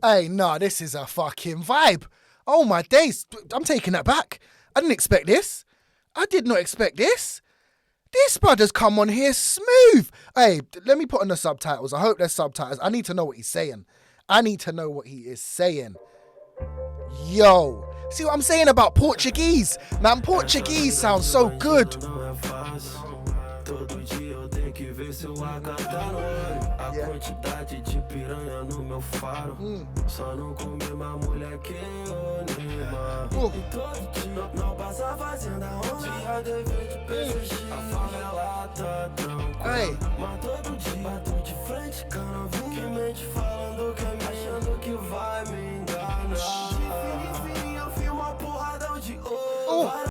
Hey, nah, this is a fucking vibe. Oh my days, I'm taking that back. I didn't expect this. I did not expect this. This brother's come on here smooth. Hey, let me put on the subtitles. I hope there's subtitles. I need to know what he's saying. I need to know what he is saying. Yo, see what I'm saying about Portuguese? Man, Portuguese sounds so good. Hey.